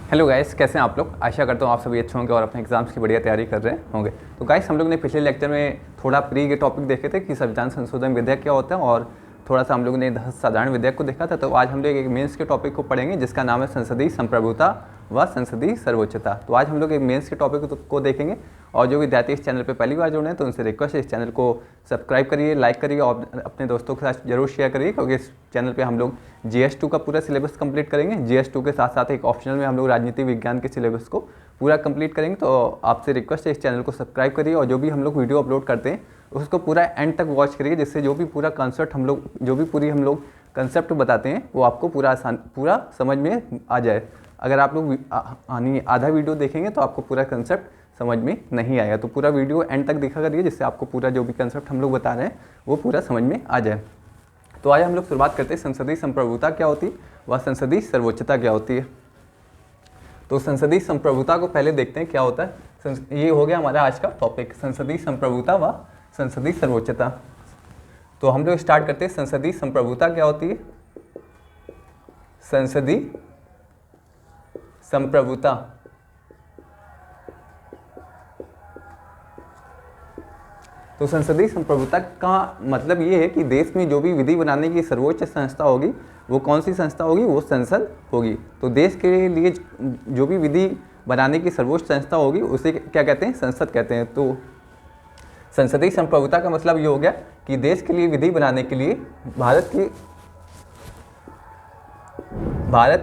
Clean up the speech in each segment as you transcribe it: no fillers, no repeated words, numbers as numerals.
Hello guys, कैसे हैं आप लोग। आशा करता हूँ आप सभी अच्छे होंगे और अपने एग्जाम्स की बढ़िया तैयारी कर रहे होंगे। तो गाइस, हम लोग ने पिछले लेक्चर में थोड़ा प्री के टॉपिक देखे थे कि संविधान संशोधन विधेयक क्या होता है, और थोड़ा सा हम लोग ने साधारण विधेयक को देखा था। तो आज हम लोग एक मेंस के टॉपिक को पढ़ेंगे जिसका नाम है संसदीय संप्रभुता व संसदीय सर्वोच्चता। तो आज हम लोग एक मेंस के टॉपिक को देखेंगे, और जो विद्यार्थी इस चैनल पे पहली बार जुड़े हैं तो उनसे रिक्वेस्ट है इस चैनल को सब्सक्राइब करिए, लाइक करिए और अपने दोस्तों के साथ जरूर शेयर करिए, क्योंकि इस चैनल पे हम लोग GS2 का पूरा सिलेबस कंप्लीट करेंगे। GS2 के साथ साथ एक ऑप्शनल में हम लोग राजनीति विज्ञान के सिलेबस को पूरा कंप्लीट करेंगे। तो आपसे रिक्वेस्ट है इस चैनल को सब्सक्राइब करिए, और जो भी हम लोग वीडियो अपलोड करते हैं उसको पूरा एंड तक वॉच करिए, जिससे जो भी पूरा कंसेप्ट हम लोग कंसेप्ट बताते हैं वो आपको पूरा समझ में आ जाए। अगर आप लोग आधा वीडियो देखेंगे तो आपको पूरा कंसेप्ट समझ में नहीं आएगा। तो पूरा वीडियो एंड तक देखा करिए, जिससे आपको पूरा जो भी कंसेप्ट हम लोग बता रहे हैं वो पूरा समझ में आ जाए। तो आज हम लोग शुरुआत करते हैं संसदीय संप्रभुता क्या होती है व संसदीय सर्वोच्चता क्या होती है। तो संसदीय संप्रभुता को पहले देखते हैं क्या होता है। ये हो गया हमारा आज का टॉपिक, संसदीय संप्रभुता व संसदीय सर्वोच्चता। तो हम लोग स्टार्ट करते हैं। संसदीय संप्रभुता क्या होती है। संसदीय संप्रभुता तो संसदीय संप्रभुता का मतलब ये है कि देश में जो भी विधि बनाने की सर्वोच्च संस्था होगी वो कौन सी संस्था होगी, वो संसद होगी। तो देश के लिए जो भी विधि बनाने की सर्वोच्च संस्था होगी उसे क्या कहते हैं, संसद कहते हैं। तो संसदीय संप्रभुता का मतलब ये हो गया कि देश के लिए विधि बनाने के लिए भारत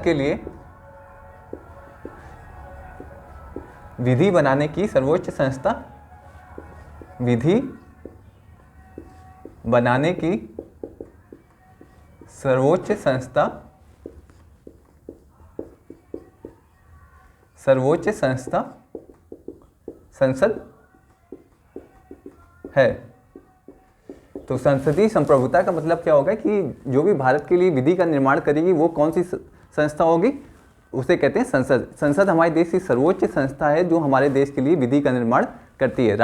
के लिए विधि बनाने की सर्वोच्च संस्था, विधि बनाने की सर्वोच्च संस्था संसद है। तो संसदीय संप्रभुता का मतलब क्या होगा कि जो भी भारत के लिए विधि का निर्माण करेगी वो कौन सी संस्था होगी, उसे कहते हैं संसद। संसद हमारे देश की सर्वोच्च संस्था है जो हमारे देश के लिए विधि का निर्माण करती है।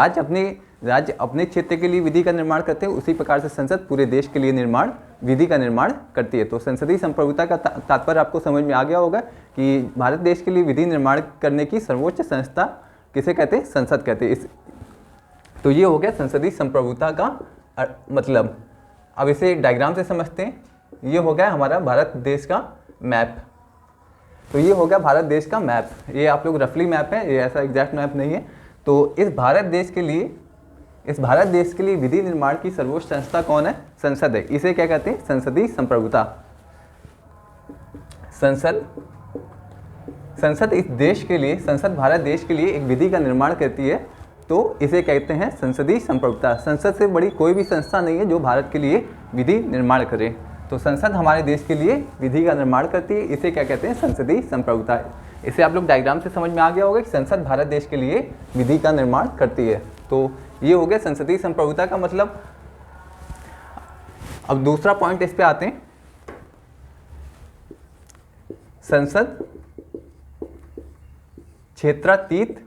राज्य अपने क्षेत्र के लिए विधि का निर्माण करते हैं, उसी प्रकार से संसद पूरे देश के लिए विधि का निर्माण करती है। तो संसदीय संप्रभुता का तात्पर्य आपको समझ में आ गया होगा कि भारत देश के लिए विधि निर्माण करने की सर्वोच्च संस्था किसे कहते हैं, संसद कहते हैं। तो ये हो गया संसदीय संप्रभुता का मतलब। अब इसे एक डायग्राम से समझते हैं। ये हो गया हमारा भारत देश का मैप। तो ये हो गया भारत देश का मैप। ये आप लोग रफली मैप है, ये ऐसा एग्जैक्ट मैप नहीं है। तो इस भारत देश के लिए विधि निर्माण की सर्वोच्च संस्था कौन है, संसद है। इसे क्या कहते हैं, संसदीय संप्रभुता। संसद भारत देश के लिए एक विधि का निर्माण करती है, तो इसे कहते हैं संसदीय संप्रभुता। संसद से बड़ी कोई भी संस्था नहीं है जो भारत के लिए विधि निर्माण करे। तो संसद हमारे देश के लिए विधि का निर्माण करती है, इसे क्या कहते हैं, संसदीय संप्रभुता। इसे आप लोग डायग्राम से समझ में आ गया होगा कि संसद भारत देश के लिए विधि का निर्माण करती है। तो ये हो गया संसदीय संप्रभुता का मतलब। अब दूसरा पॉइंट इस पे आते हैं। संसद क्षेत्रातीत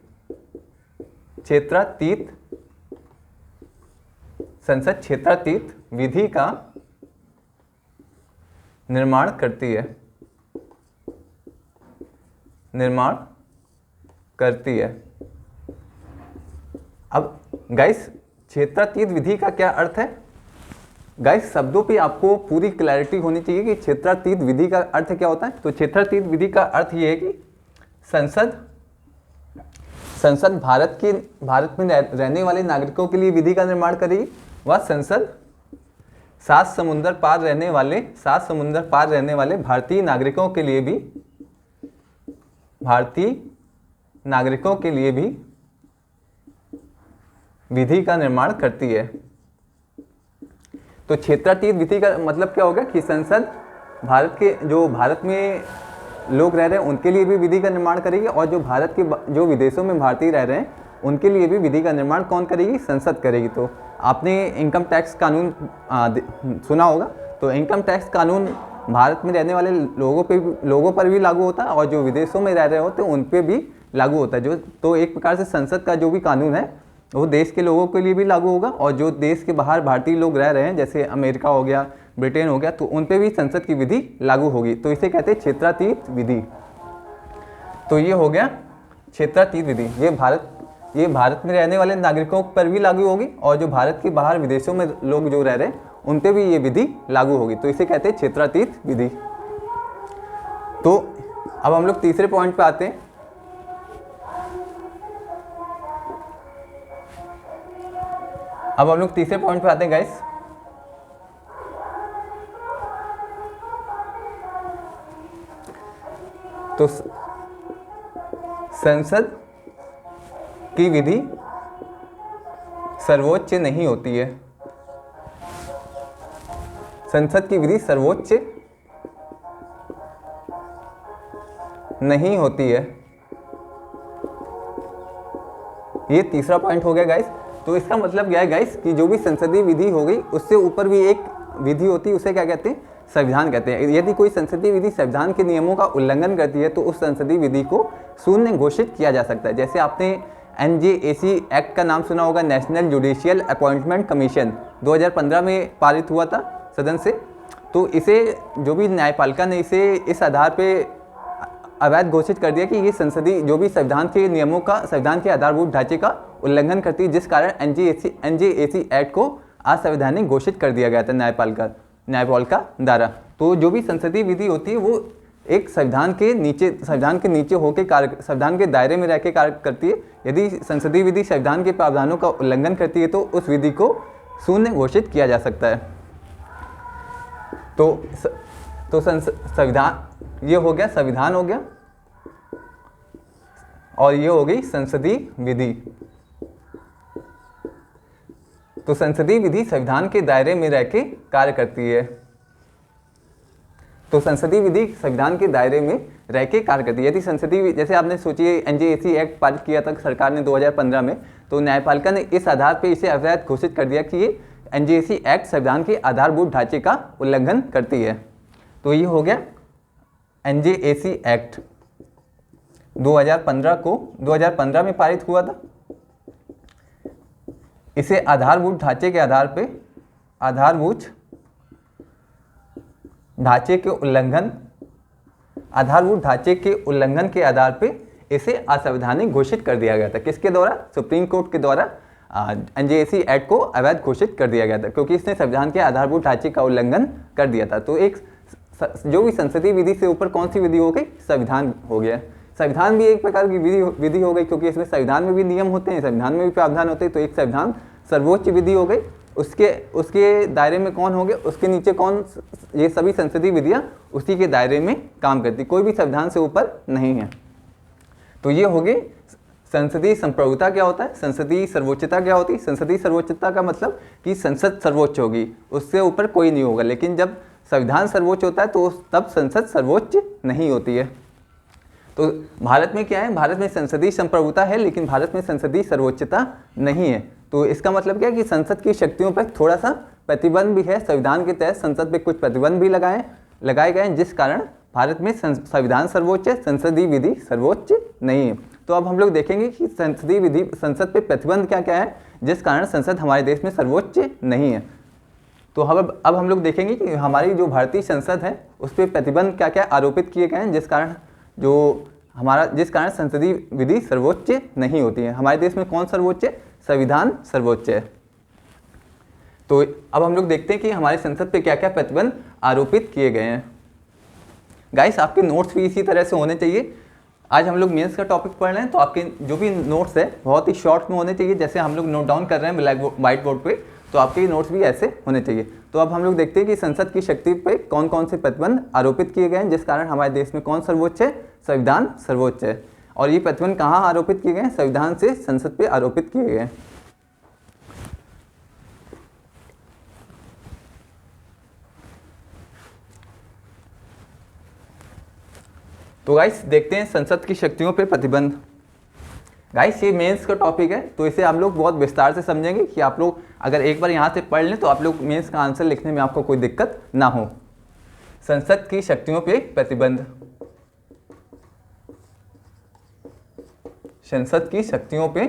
विधि का निर्माण करती है। अब गाइस, क्षेत्रातीत विधि का क्या अर्थ है। गाइस, शब्दों पे आपको पूरी क्लैरिटी होनी चाहिए कि क्षेत्रातीत विधि का अर्थ क्या होता है। तो क्षेत्रातीत विधि का अर्थ ये है कि संसद भारत में रहने वाले नागरिकों के लिए विधि का निर्माण करेगी, व संसद सात समुंदर पार रहने वाले भारतीय नागरिकों के लिए भी विधि का निर्माण करती है। तो क्षेत्रातीत विधि का मतलब क्या होगा कि संसद भारत में लोग रह रहे हैं उनके लिए भी विधि का निर्माण करेगी, और जो विदेशों में भारतीय रह रहे हैं उनके लिए भी विधि का निर्माण कौन करेगी, संसद करेगी। तो आपने इनकम टैक्स कानून सुना होगा। तो इनकम टैक्स कानून भारत में रहने वाले लोगों पर भी लागू होता है, और जो विदेशों में रह रहे होते हैं उन पर भी लागू होता है। तो एक प्रकार से संसद का जो भी कानून है वो देश के लोगों के लिए भी लागू होगा, और जो देश के बाहर भारतीय लोग रह रहे हैं जैसे अमेरिका हो गया, ब्रिटेन हो गया, तो उन पे भी संसद की विधि लागू होगी। तो इसे कहते हैं क्षेत्रातीत विधि। तो ये हो गया क्षेत्रातीत विधि। ये भारत में रहने वाले नागरिकों पर भी लागू होगी और जो भारत के बाहर विदेशों में लोग जो रह रहे हैं उन पे भी ये विधि लागू होगी। तो इसे कहते हैं क्षेत्रातीत विधि। तो अब हम लोग तीसरे पॉइंट पे आते हैं। गाइस। तो संसद की विधि सर्वोच्च नहीं होती है। संसद की विधि सर्वोच्च नहीं होती है। ये तीसरा पॉइंट हो गया गाइस। तो इसका मतलब क्या है गाइस कि जो भी संसदीय विधि हो गई उससे ऊपर भी एक विधि होती है, उसे क्या कहते हैं? संविधान कहते हैं। यदि कोई संसदीय विधि संविधान के नियमों का उल्लंघन करती है तो उस संसदीय विधि को शून्य घोषित किया जा सकता है। जैसे आपने NJAC एक्ट का नाम सुना होगा, नेशनल जुडिशियल अपॉइंटमेंट कमीशन, 2015 में पारित हुआ था सदन से। तो इसे जो भी न्यायपालिका ने इसे इस आधार पे अवैध घोषित कर दिया कि ये संसदीय जो भी संविधान के नियमों का, संविधान के आधारभूत ढांचे का उल्लंघन करती है, जिस कारण NJAC एक्ट को असंवैधानिक घोषित कर दिया गया था न्यायपालिका द्वारा। तो जो भी संसदीय विधि होती है वो एक संविधान के नीचे होकर संविधान के दायरे में रह के कार्य करती है। यदि संसदीय विधि संविधान के प्रावधानों का उल्लंघन करती है तो उस विधि को शून्य घोषित किया जा सकता है। तो संविधान, ये हो गया संविधान हो गया, और ये हो गई संसदीय विधि। तो संसदीय विधि संविधान के दायरे में रह के कार्य करती है। तो संसदीय विधि संविधान के दायरे में रह के कार्य करती है। यदि संसदीय, जैसे आपने सोचिए NJAC एक्ट पारित किया था सरकार ने 2015 में, तो न्यायपालिका ने इस आधार पे इसे अवैध घोषित कर दिया कि ये NJAC एक्ट संविधान के आधारभूत ढांचे का उल्लंघन करती है। तो ये हो गया NJAC एक्ट 2015 में पारित हुआ था। इसे आधारभूत ढांचे के आधार पे, आधारभूत ढांचे के उल्लंघन के आधार पे इसे असंवैधानिक घोषित कर दिया गया था। किसके द्वारा? सुप्रीम कोर्ट के द्वारा NJAC एक्ट को अवैध घोषित कर दिया गया था, क्योंकि इसने संविधान के आधारभूत ढांचे का उल्लंघन कर दिया था। तो एक जो भी संसदीय विधि से ऊपर कौन सी विधि हो गई? संविधान हो गया। संविधान भी एक प्रकार की विधि हो गई, क्योंकि इसमें संविधान में भी नियम होते हैं, संविधान में भी प्रावधान होते हैं। तो एक संविधान सर्वोच्च विधि हो गई। उसके दायरे में कौन हो गया? उसके नीचे कौन? ये सभी संसदीय विधियां उसी के दायरे में काम करती, कोई भी संविधान से ऊपर नहीं है। तो ये हो गई संसदीय संप्रभुता। क्या होता है? संसदीय सर्वोच्चता क्या होती है? संसदीय सर्वोच्चता का मतलब कि संसद सर्वोच्च होगी, उससे ऊपर कोई नहीं होगा। लेकिन जब संविधान सर्वोच्च होता है तो तब संसद सर्वोच्च नहीं होती है। तो भारत में क्या है? भारत में संसदीय संप्रभुता है, लेकिन भारत में संसदीय सर्वोच्चता नहीं है। तो इसका मतलब क्या है कि संसद की शक्तियों पर थोड़ा सा प्रतिबंध भी है। संविधान के तहत संसद पे कुछ प्रतिबंध भी लगाए गए हैं, जिस कारण भारत में संविधान सर्वोच्च है, संसदीय विधि सर्वोच्च नहीं है। तो अब हम लोग देखेंगे कि संसदीय विधि, संसद पे प्रतिबंध क्या क्या है जिस कारण संसद हमारे देश में सर्वोच्च नहीं है। तो अब हम लोग देखेंगे कि हमारी जो भारतीय संसद है उस पर प्रतिबंध क्या क्या आरोपित किए गए हैं, जिस कारण संसदीय विधि सर्वोच्च नहीं होती है। हमारे देश में कौन सर्वोच्च है? संविधान सर्वोच्च है। तो अब हम लोग देखते हैं कि हमारे संसद पे क्या क्या प्रतिबंध आरोपित किए गए हैं। गाइस, आपके नोट्स भी इसी तरह से होने चाहिए। आज हम लोग मेंस का टॉपिक पढ़ रहे हैं, तो आपके जो भी नोट्स है बहुत ही शॉर्ट में होने चाहिए। जैसे हम लोग नोट डाउन कर रहे हैं व्हाइट बोर्ड पे, तो आपके नोट्स भी ऐसे होने चाहिए। तो अब हम लोग देखते हैं कि संसद की शक्ति पे कौन कौन से प्रतिबंध आरोपित किए गए हैं, जिस कारण हमारे देश में कौन सर्वोच्च है? संविधान सर्वोच्च है। और ये प्रतिबंध कहाँ आरोपित किए गए हैं? संविधान से संसद पे आरोपित किए गए हैं। तो गाइस देखते हैं संसद की शक्तियों पे प्रतिबंध। गाइस, ये मेंस का टॉपिक है, तो इसे आप लोग बहुत विस्तार से समझेंगे कि आप लोग अगर एक बार यहाँ से पढ़ लें तो आप लोग मेंस का आंसर लिखने में आपको कोई दिक्कत ना हो। संसद की शक्तियों पे प्रतिबंध। संसद की शक्तियों पे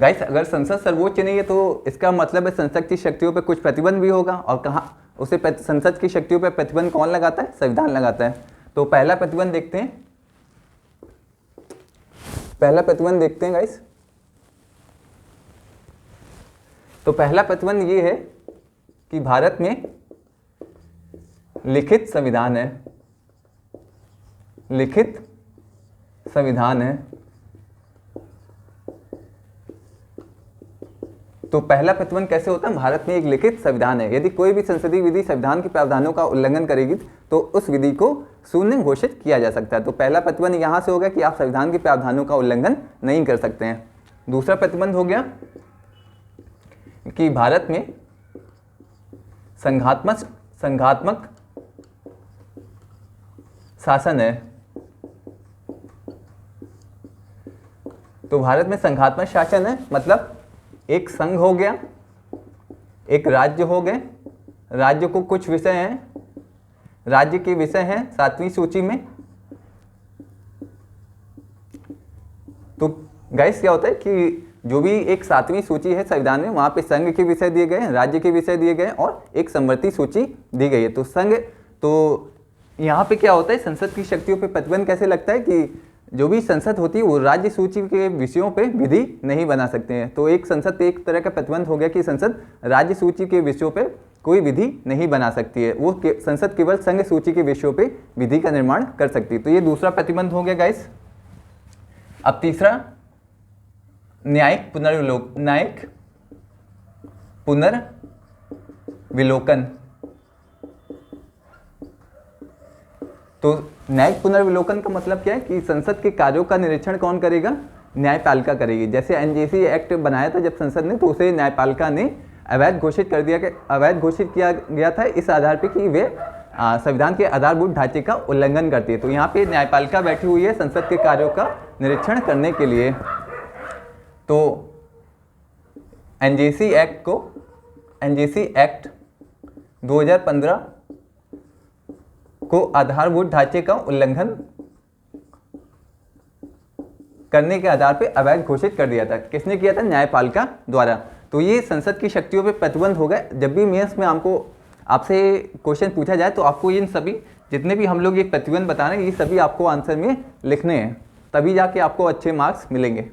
गाइस अगर संसद सर्वोच्च नहीं है तो इसका मतलब है संसद की शक्तियों पर कुछ प्रतिबंध भी होगा, और कहाँ उसे संसद की शक्तियों पर प्रतिबंध कौन लगाता है? संविधान लगाता है। तो पहला प्रतिबंध देखते हैं, पहला प्रतिबंध देखते हैं गाइस। तो पहला प्रतिबंध ये है कि भारत में लिखित संविधान है, लिखित संविधान है। तो पहला प्रतिबंध कैसे होता है? भारत में एक लिखित संविधान है, यदि कोई भी संसदीय विधि संविधान के प्रावधानों का उल्लंघन करेगी तो उस विधि को शून्य घोषित किया जा सकता है। तो पहला प्रतिबंध यहां से होगा कि आप संविधान के प्रावधानों का उल्लंघन नहीं कर सकते हैं। दूसरा प्रतिबंध हो गया कि भारत में संघात्मक शासन है। तो भारत में संघात्मक शासन है मतलब एक संघ हो गया, एक राज्य हो गए, राज्य को कुछ विषय हैं, राज्य के विषय हैं 7वीं सूची में। तो गाइस क्या होता है कि जो भी एक 7वीं सूची है संविधान में, वहां पे संघ के विषय दिए गए हैं, राज्य के विषय दिए गए हैं और एक समवर्ती सूची दी गई है। तो संघ, तो यहाँ पे क्या होता है, संसद की शक्तियों पे प्रतिबंध कैसे लगता है कि जो भी संसद होती है वो राज्य सूची के विषयों पे विधि नहीं बना सकते हैं। तो एक संसद पे एक तरह का प्रतिबंध हो गया कि संसद राज्य सूची के विषयों पे कोई विधि नहीं बना सकती है, वो संसद केवल संघ सूची के विषयों पे विधि का निर्माण कर सकती है। तो ये दूसरा प्रतिबंध हो गया गाइस। अब तीसरा, न्यायिक पुनर्विलोकन। तो न्यायिक पुनर्विलोकन का मतलब क्या है कि संसद के कार्यों का निरीक्षण कौन करेगा? न्यायपालिका करेगी। जैसे एनजेसी एक्ट बनाया था जब संसद ने, तो उसे न्यायपालिका ने अवैध घोषित कर दिया, कि अवैध घोषित किया गया था इस आधार पे कि वे संविधान के आधारभूत ढांचे का उल्लंघन करती है। तो यहाँ पे न्यायपालिका बैठी हुई है संसद के कार्यों का निरीक्षण करने के लिए। तो एनजेसी एक्ट 2015 को आधारभूत ढांचे का उल्लंघन करने के आधार पर अवैध घोषित कर दिया था। किसने किया था? न्यायपालिका द्वारा। तो ये संसद की शक्तियों पे प्रतिबंध हो गए। जब भी मेंस में आपसे क्वेश्चन पूछा जाए तो आपको इन सभी जितने भी हम लोग ये प्रतिबंध बता रहे हैं, ये सभी आपको आंसर में लिखने हैं, तभी जाके आपको अच्छे मार्क्स मिलेंगे।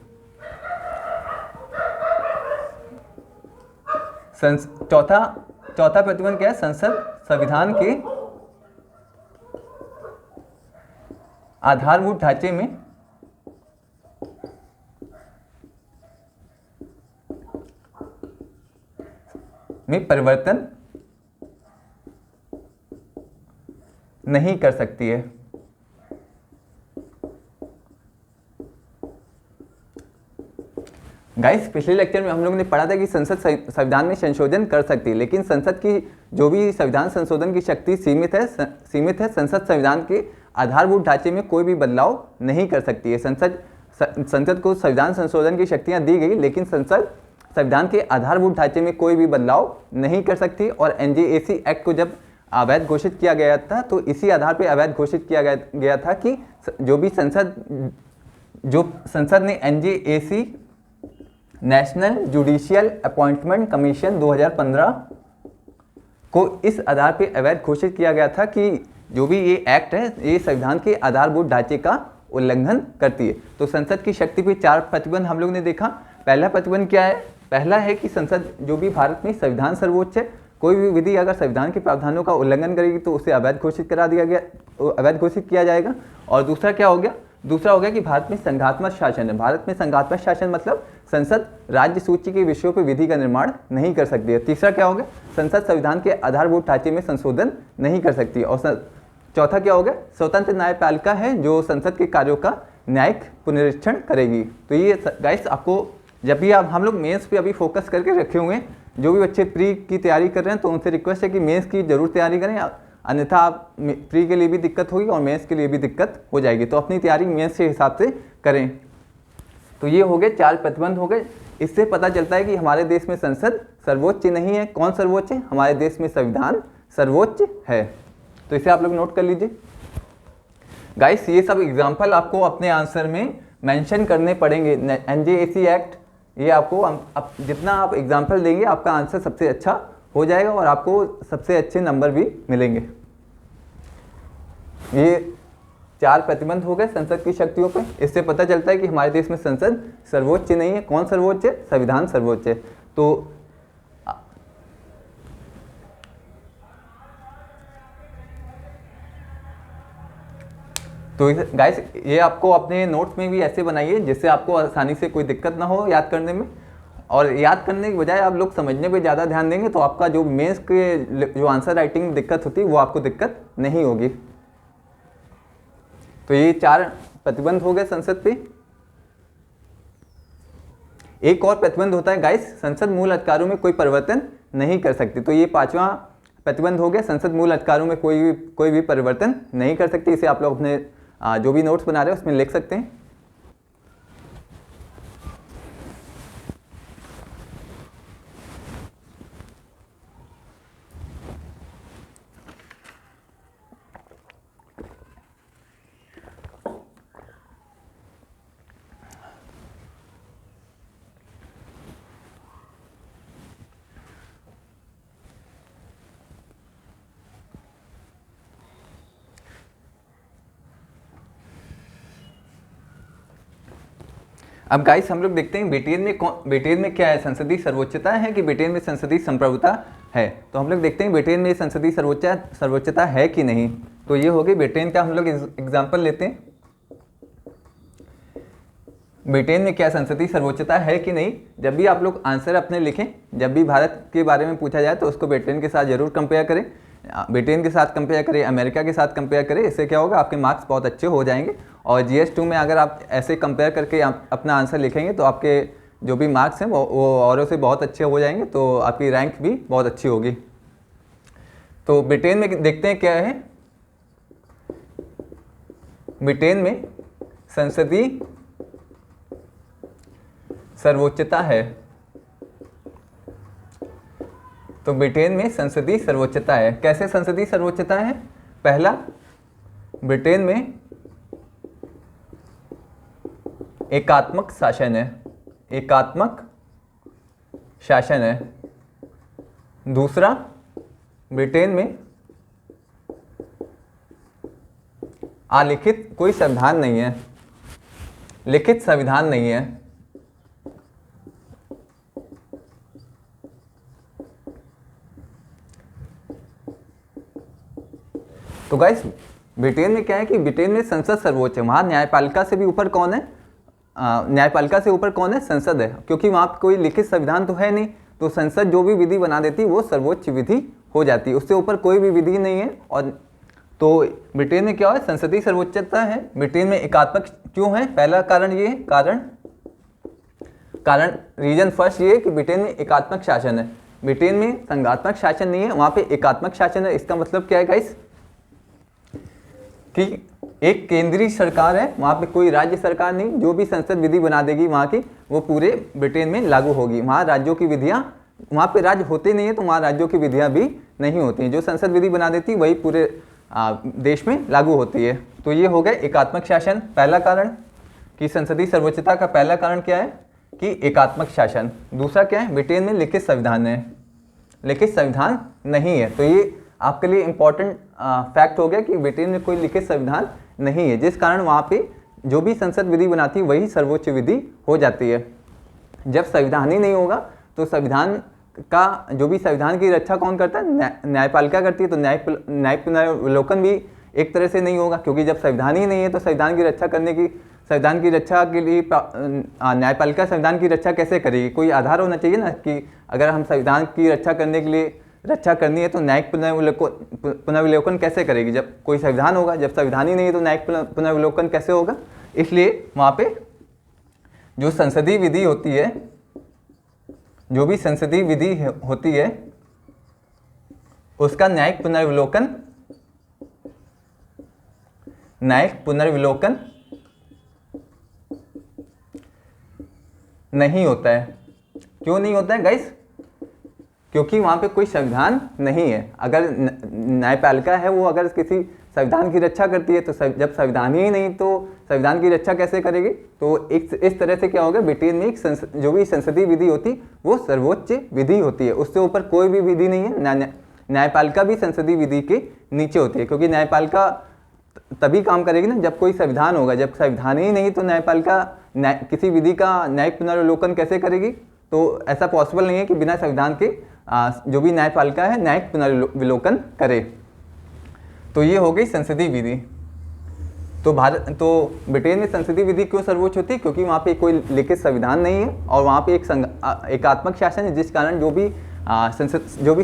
चौथा प्रतिबंध क्या है? संसद संविधान के आधारभूत ढांचे में परिवर्तन नहीं कर सकती है। गाइस पिछले लेक्चर में हम लोग ने पढ़ा था कि संसद संविधान में संशोधन कर सकती है, लेकिन संसद की जो भी संविधान संशोधन की शक्ति सीमित है। संसद संविधान के आधारभूत ढांचे में कोई भी बदलाव नहीं कर सकती है। संसद को संविधान संशोधन की शक्तियां दी गई, लेकिन संसद संविधान के आधारभूत ढांचे में कोई भी बदलाव नहीं कर सकती। और एनजेएसी एक्ट को जब अवैध घोषित किया गया था तो इसी आधार पर अवैध घोषित किया गया था कि जो संसद ने NJAC national judicial appointment commission 2015 को इस आधार पर अवैध घोषित किया गया था कि जो भी ये एक्ट है ये संविधान के आधारभूत ढांचे का उल्लंघन करती है। तो संसद की शक्ति पे 4 प्रतिबंध हम लोग ने देखा। पहला प्रतिबंध क्या है? पहला है कि संसद जो भी भारत में संविधान सर्वोच्च है, कोई भी विधि अगर संविधान के प्रावधानों का उल्लंघन करेगी तो उसे अवैध घोषित किया जाएगा। और दूसरा क्या हो गया? दूसरा हो गया कि भारत में संघात्मक शासन है। भारत में संघात्मक शासन मतलब संसद राज्य सूची के विषयों पर विधि का निर्माण नहीं कर सकती है। तीसरा क्या हो गया? संसद संविधान के आधारभूत ढांचे में संशोधन नहीं कर सकती। और चौथा क्या हो गया? स्वतंत्र न्यायपालिका है जो संसद के कार्यों का न्यायिक पुनरीक्षण करेगी। तो ये गाइस आपको जब भी हम लोग मेंस पे अभी फोकस करके रखे हुए हैं, जो भी बच्चे प्री की तैयारी कर रहे हैं तो उनसे रिक्वेस्ट है कि मेंस की जरूर तैयारी करें, अन्यथा आप प्री के लिए भी दिक्कत होगी और मेंस के लिए भी दिक्कत हो जाएगी। तो अपनी तैयारी मेंस के हिसाब से करें। तो ये हो गए 4 प्रतिबंध हो गए। इससे पता चलता है कि हमारे देश में संसद सर्वोच्च नहीं है। कौन सर्वोच्च है? हमारे देश में संविधान सर्वोच्च है। तो इसे आप लोग नोट कर लीजिए गाइस। ये सब एग्जाम्पल आपको अपने आंसर में मेंशन करने पड़ेंगे। एनजेएसी एक्ट ये आपको अब जितना आप एग्जाम्पल देंगे आपका आंसर सबसे अच्छा हो जाएगा और आपको सबसे अच्छे नंबर भी मिलेंगे। ये 4 प्रतिबंध हो गए संसद की शक्तियों पे। इससे पता चलता है कि हमारे देश में संसद सर्वोच्च नहीं है। कौन सर्वोच्च है? संविधान सर्वोच्च है। तो गाइस ये आपको अपने नोट्स में भी ऐसे बनाइए जिससे आपको आसानी से कोई दिक्कत ना हो याद करने में, और याद करने के बजाय आप लोग समझने पे ज़्यादा ध्यान देंगे तो आपका जो मेंस के जो आंसर राइटिंग में दिक्कत होती है वो आपको दिक्कत नहीं होगी। तो ये 4 प्रतिबंध हो गए संसद पे। एक और प्रतिबंध होता है गाइस, संसद मूल अधिकारों में कोई परिवर्तन नहीं कर सकती। तो ये 5वां प्रतिबंध हो गया, संसद मूल अधिकारों में कोई भी परिवर्तन नहीं कर सकती। इसे आप लोग अपने जो भी नोट्स बना रहे हैं उसमें लिख सकते हैं। अब गाइस हम लोग देखते हैं ब्रिटेन में क्या है, संसदीय सर्वोच्चता है कि ब्रिटेन में संसदीय संप्रभुता है। तो हम लोग देखते हैं ब्रिटेन में संसदीय सर्वोच्चता है कि नहीं। तो ये हो गई ब्रिटेन का। हम लोग एग्जाम्पल लेते हैं, ब्रिटेन में क्या संसदीय सर्वोच्चता है कि नहीं। जब भी आप लोग आंसर अपने लिखें, जब भी भारत के बारे में पूछा जाए तो उसको ब्रिटेन के साथ जरूर कंपेयर करें, ब्रिटेन के साथ कंपेयर करें, अमेरिका के साथ कंपेयर करें। इससे क्या होगा, आपके मार्क्स बहुत अच्छे हो जाएंगे। और GS2 में अगर आप ऐसे कंपेयर करके आप अपना आंसर लिखेंगे तो आपके जो भी मार्क्स हैं वो औरों से बहुत अच्छे हो जाएंगे, तो आपकी रैंक भी बहुत अच्छी होगी। तो ब्रिटेन में देखते हैं क्या है, ब्रिटेन में संसदीय सर्वोच्चता है। तो ब्रिटेन में संसदीय सर्वोच्चता है। कैसे संसदीय सर्वोच्चता है? पहला, ब्रिटेन में एकात्मक शासन है, एकात्मक शासन है। दूसरा, ब्रिटेन में अलिखित कोई संविधान नहीं है, लिखित संविधान नहीं है। तो गाइस ब्रिटेन में क्या है कि ब्रिटेन में संसद सर्वोच्च है। वहाँ न्यायपालिका से भी ऊपर कौन है? न्यायपालिका से ऊपर कौन है? संसद है, क्योंकि वहाँ पर कोई लिखित संविधान तो है नहीं। तो संसद जो भी विधि बना देती है वो सर्वोच्च विधि हो जाती है, उससे ऊपर कोई भी विधि नहीं है। और तो ब्रिटेन में क्या है? संसदीय सर्वोच्चता है। ब्रिटेन में एकात्मक क्यों है? पहला कारण ये है, कारण रीजन फर्स्ट ये है कि ब्रिटेन में एकात्मक शासन है। ब्रिटेन में संघात्मक शासन नहीं है, वहाँ पे एकात्मक शासन है। इसका मतलब क्या है गाइस कि एक केंद्रीय सरकार है, वहाँ पे कोई राज्य सरकार नहीं। जो भी संसद विधि बना देगी वहाँ की, वो पूरे ब्रिटेन में लागू होगी। वहाँ राज्यों की विधियाँ, वहाँ पे राज्य होते नहीं है तो वहाँ राज्यों की विधियाँ भी नहीं होती हैं। जो संसद विधि बना देती है वही पूरे देश में लागू होती है। तो ये हो गया एकात्मक शासन, पहला कारण कि संसदीय सर्वोच्चता का पहला कारण क्या है कि एकात्मक शासन। दूसरा क्या है? ब्रिटेन में लिखित संविधान है, लिखित संविधान नहीं है। तो ये आपके लिए इम्पोर्टेंट फैक्ट हो गया कि ब्रिटेन में कोई लिखित संविधान नहीं है, जिस कारण वहाँ पे जो भी संसद विधि बनाती है वही सर्वोच्च विधि हो जाती है। जब संविधान ही नहीं होगा तो संविधान का जो भी संविधान की रक्षा कौन करता है? न्यायपालिका करती है। तो न्यायिक पुनरावलोकन भी एक तरह से नहीं होगा, क्योंकि जब संविधान ही नहीं है तो संविधान की रक्षा के लिए न्यायपालिका संविधान की रक्षा कैसे करेगी? कोई आधार होना चाहिए ना कि अगर हम संविधान की रक्षा करने के लिए रक्षा करनी है तो न्यायिक पुनर्विलोकन कैसे करेगी? जब कोई संविधान होगा, जब संविधान ही नहीं है तो न्यायिक पुनर्विलोकन कैसे होगा? इसलिए वहाँ पे जो संसदीय विधि होती है, जो भी संसदीय विधि होती है उसका न्यायिक पुनर्विलोकन नहीं होता है। क्यों नहीं होता है गाइस? क्योंकि वहाँ पे कोई संविधान नहीं है। अगर न्यायपालिका है वो अगर किसी संविधान की रक्षा करती है तो जब संविधान ही नहीं तो संविधान की रक्षा कैसे करेगी? तो इस तरह से क्या होगा, ब्रिटेन में एक जो भी संसदीय विधि होती वो सर्वोच्च विधि होती है, उससे ऊपर कोई भी विधि नहीं है। न्यायपालिका भी संसदीय विधि के नीचे होती है, क्योंकि न्यायपालिका तभी काम करेगी ना जब कोई संविधान होगा। जब संविधान ही नहीं तो न्यायपालिका किसी विधि का न्यायिक पुनर्विलोकन कैसे करेगी? तो ऐसा पॉसिबल नहीं है कि बिना संविधान के जो भी न्यायपालिका है न्यायिक पुनर्विलोकन करे। तो ये हो गई संसदीय विधि। तो ब्रिटेन में संसदीय विधि क्यों सर्वोच्च होती है? क्योंकि वहाँ पे कोई लिखित संविधान नहीं है और वहाँ पे एक एकात्मक शासन है, जिस कारण जो भी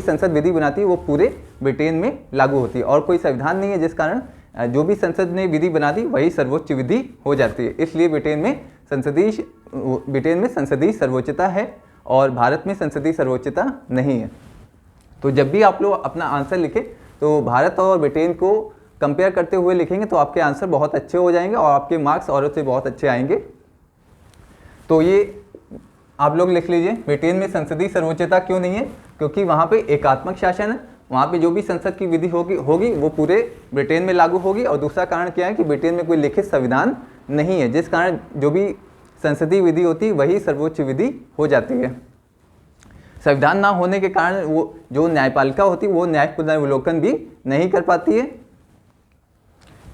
संसद विधि बनाती है वो पूरे ब्रिटेन में लागू होती है, और कोई संविधान नहीं है, जिस कारण जो भी संसद ने विधि बना दी वही सर्वोच्च विधि हो जाती है। इसलिए ब्रिटेन में संसदीय सर्वोच्चता है और भारत में संसदीय सर्वोच्चता नहीं है। तो जब भी आप लोग अपना आंसर लिखें तो भारत और ब्रिटेन को कंपेयर करते हुए लिखेंगे तो आपके आंसर बहुत अच्छे हो जाएंगे और आपके मार्क्स और से बहुत अच्छे आएंगे। तो ये आप लोग लिख लीजिए, ब्रिटेन में संसदीय सर्वोच्चता क्यों नहीं है? क्योंकि वहाँ पे एकात्मक शासन है, वहाँ पे जो भी संसद की विधि होगी वो पूरे ब्रिटेन में लागू होगी। और दूसरा कारण क्या है कि ब्रिटेन में कोई लिखित संविधान नहीं है, जिस कारण जो भी संसदीय विधि होती है वही सर्वोच्च विधि हो जाती है। संविधान ना होने के कारण वो जो न्यायपालिका होती है वो न्यायिक पुनर्विलोकन भी नहीं कर पाती है।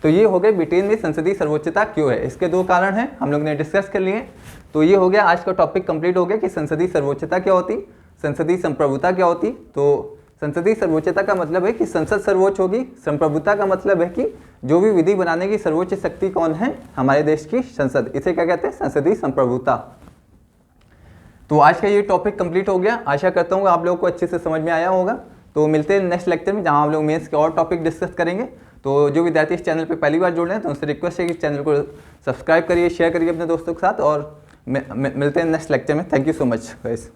तो ये हो गए ब्रिटेन में संसदीय सर्वोच्चता क्यों है, इसके दो कारण हैं, हम लोग ने डिस्कस कर लिए। तो ये हो गया, आज का टॉपिक कंप्लीट हो गया कि संसदीय सर्वोच्चता क्या होती, संसदीय संप्रभुता क्या होती। तो संसदीय सर्वोच्चता का मतलब है कि संसद सर्वोच्च होगी। संप्रभुता का मतलब है कि जो भी विधि बनाने की सर्वोच्च शक्ति कौन है, हमारे देश की संसद। इसे क्या कहते हैं? संसदीय संप्रभुता। तो आज का ये टॉपिक कंप्लीट हो गया। आशा करता हूँ आप लोगों को अच्छे से समझ में आया होगा। तो मिलते हैं नेक्स्ट लेक्चर में, जहाँ हम लोग मेंस के और टॉपिक डिस्कस करेंगे। तो जो विद्यार्थी इस चैनल पे पहली बार जुड़ रहे हैं तो उनसे रिक्वेस्ट है कि इस चैनल को सब्सक्राइब करिए, शेयर करिए अपने दोस्तों के साथ, और मिलते हैं नेक्स्ट लेक्चर में। Thank you so much guys.